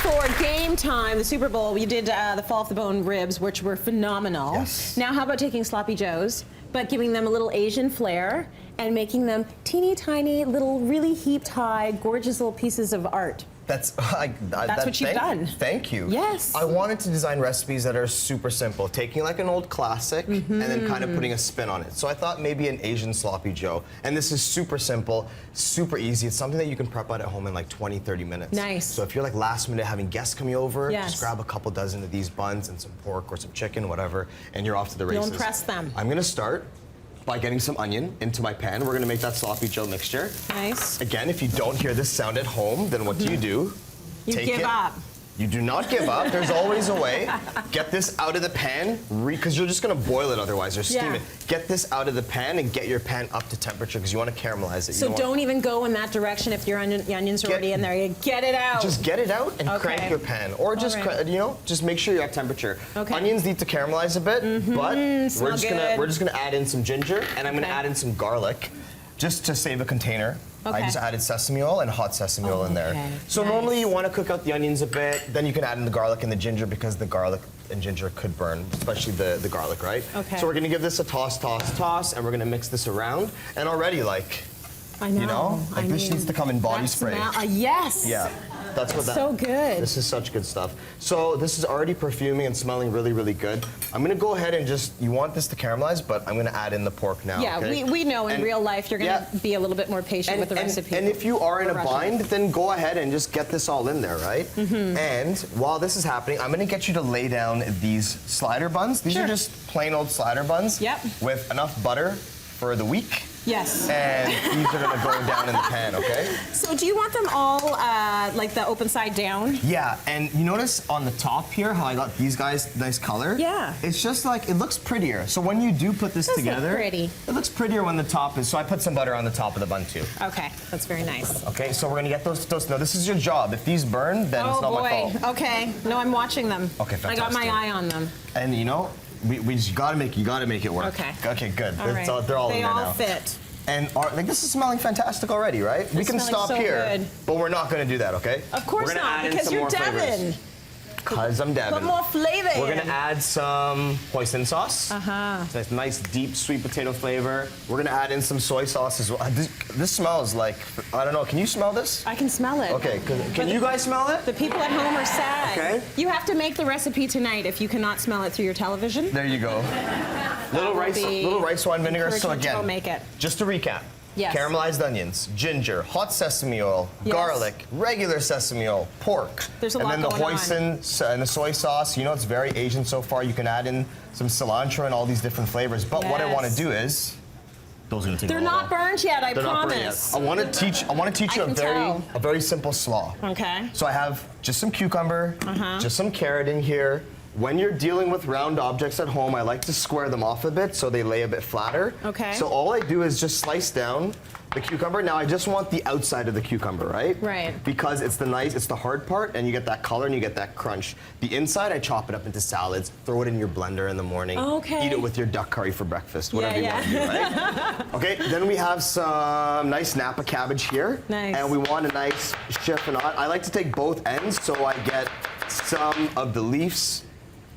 for game time, the Super Bowl, we did the fall off the bone ribs, which were phenomenal. Yes. Now, how about taking sloppy joes, but giving them a little Asian flair and making them teeny tiny, little, really heaped high, gorgeous little pieces of art? That's what you've done. Thank you. Yes. I wanted to design recipes that are super simple, taking like an old classic and then kind of putting a spin on it. So I thought maybe an Asian sloppy joe. And this is super simple, super easy. It's something that you can prep out at home in like 20, 30 minutes. Nice. So if you're like last minute having guests coming over, Yes. just grab a couple dozen of these buns and some pork or some chicken, whatever, and you're off to the races. You'll impress them. I'm gonna start by getting some onion into my pan. We're gonna make that sloppy joe mixture. Nice. Again, if you don't hear this sound at home, then what do? You Take give it. up. You do not give up. There's always a way. Get this out of the pan, because you're just gonna boil it otherwise, or steam it. Get this out of the pan and get your pan up to temperature, because you want to caramelize it. So don't even go in that direction if your onions are already in there. You get it out. Just get it out and crank your pan, or just just make sure you're at temperature. Okay. Onions need to caramelize a bit, but we're just gonna add in some ginger, and I'm gonna add in some garlic, just to save a container. I just added sesame oil and hot sesame oil in there. So normally you want to cook out the onions a bit, then you can add in the garlic and the ginger, because the garlic and ginger could burn, especially the garlic, right? Okay. So we're gonna give this a toss, and we're gonna mix this around. And already, like, I know. you know, like this needs to come in body spray. Yes. Yeah. That's what so good. This is such good stuff. So this is already perfuming and smelling really, really good. I'm gonna go ahead and you want this to caramelize, but I'm gonna add in the pork now. Yeah, okay? we know in real life you're gonna be a little bit more patient with the recipe. And if you are in a bind, then go ahead and just get this all in there, right? And while this is happening, I'm gonna get you to lay down these slider buns. These are just plain old slider buns with enough butter for the week. Yes. And these are gonna go down in the pan, okay? So do you want them all like the open side down? Yeah, and you notice on the top here how I got these guys nice color? Yeah. It's just like, it looks prettier. So when you do put this together, pretty. It looks prettier when the top is, so I put some butter on the top of the bun too. Okay, that's very nice. Okay, so we're gonna get those toasted. Now this is your job. If these burn, then it's not my fault. Okay, no, I'm watching them. Okay, fantastic. I got my eye on them. And you know, we just gotta make it work. Okay. Okay, good. All right. They're all in there now. They all fit. And like this is smelling fantastic already, right? We can stop here, but we're not gonna do that, okay? Of course not, because you're Devan. Because I'm Devan. Put more flavor in. We're gonna add some hoisin sauce. So it's nice deep sweet potato flavor. We're gonna add in some soy sauce as well. This smells like, I don't know, can you smell this? I can smell it. Okay, can you guys smell it? The people at home are sad. Okay. You have to make the recipe tonight if you cannot smell it through your television. There you go. Little rice wine vinegar. So again, go make it. Just to recap. Yes. Caramelized onions, ginger, hot sesame oil, garlic, regular sesame oil, pork. There's a lot and then the going hoisin and the soy sauce. You know, it's very Asian so far. You can add in some cilantro and all these different flavors. But what I want to do is, those are gonna take They're not burned yet, I They're promise. not burned yet. I want to teach you a very simple slaw. Okay. So I have just some cucumber, just some carrot in here. When you're dealing with round objects at home, I like to square them off a bit so they lay a bit flatter. Okay. So all I do is just slice down the cucumber. Now I just want the outside of the cucumber, right? Right. Because it's the hard part, and you get that color and you get that crunch. The inside, I chop it up into salads, throw it in your blender in the morning. Okay. Eat it with your duck curry for breakfast, whatever you want to do, right? Okay, then we have some nice Napa cabbage here. Nice. And we want a nice chiffonade. I like to take both ends so I get some of the leaves,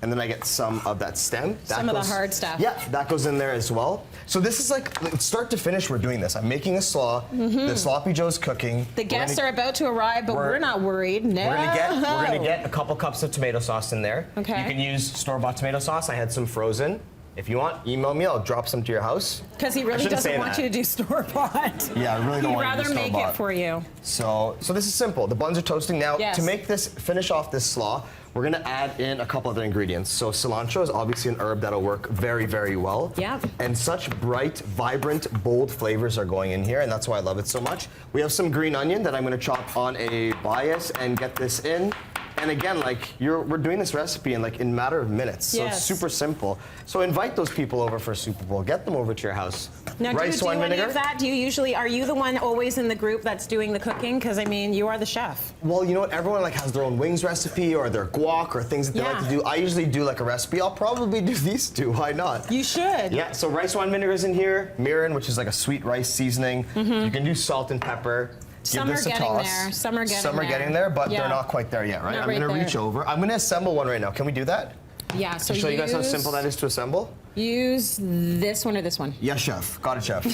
and then I get some of that stem. Some of the hard stuff. Yeah, that goes in there as well. So this is like, start to finish, we're doing this. I'm making a slaw. The sloppy joe's cooking. The guests are about to arrive, but we're not worried. No. We're gonna get a couple cups of tomato sauce in there. Okay. You can use store-bought tomato sauce. I had some frozen. If you want, email me. I'll drop some to your house. Because he really doesn't want you to do store-bought. Yeah, I really don't want you to do store-bought. He'd rather make it for you. So this is simple. The buns are toasting now. Yes. To make this, finish off this slaw, we're gonna add in a couple other ingredients. So cilantro is obviously an herb that'll work very, very well. Yeah. And such bright, vibrant, bold flavors are going in here, and that's why I love it so much. We have some green onion that I'm gonna chop on a bias and get this in. And again, like we're doing this recipe in a matter of minutes, so it's super simple. So invite those people over for Super Bowl. Get them over to your house. Now, rice, do you wine, do any vinegar. of that? Are you the one always in the group that's doing the cooking? Because I mean, you are the chef. Well, you know what? Everyone has their own wings recipe or their guac or things that they like to do. I usually do a recipe. I'll probably do these two. Why not? You should. Yeah. So rice wine vinegar is in here. Mirin, which is like a sweet rice seasoning. You can do salt and pepper. Give this a toss. Some are getting there, but Yeah. they're not quite there yet, right? Not I'm right gonna there. reach over. I'm gonna assemble one right now. Can we do that? Yeah, so Show you guys how simple that is to assemble? Use this one or this one. Yes, chef. Got it, chef.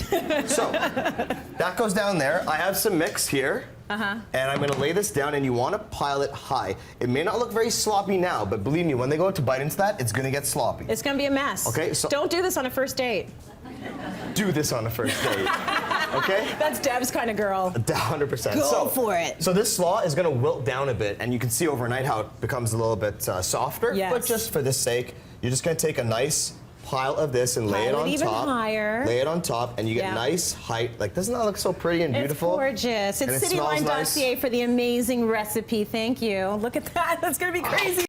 So, that goes down there. I have some mix here. And I'm gonna lay this down, and you wanna pile it high. It may not look very sloppy now, but believe me, when they go to bite into that, it's gonna get sloppy. It's gonna be a mess. Okay, so don't do this on a first date. Do this on a first date. Okay? That's Deb's kind of girl. 100%. Go for it. So this slaw is gonna wilt down a bit, and you can see overnight how it becomes a little bit softer. Yes. But just for this sake, you're just gonna take a nice pile of this and lay it on even top. higher. Lay it on top, and you get nice height. Like, doesn't that look so pretty and beautiful? It's gorgeous. It's Cityline Cityline.ca for the amazing recipe. Thank you. Look at that. That's gonna be crazy.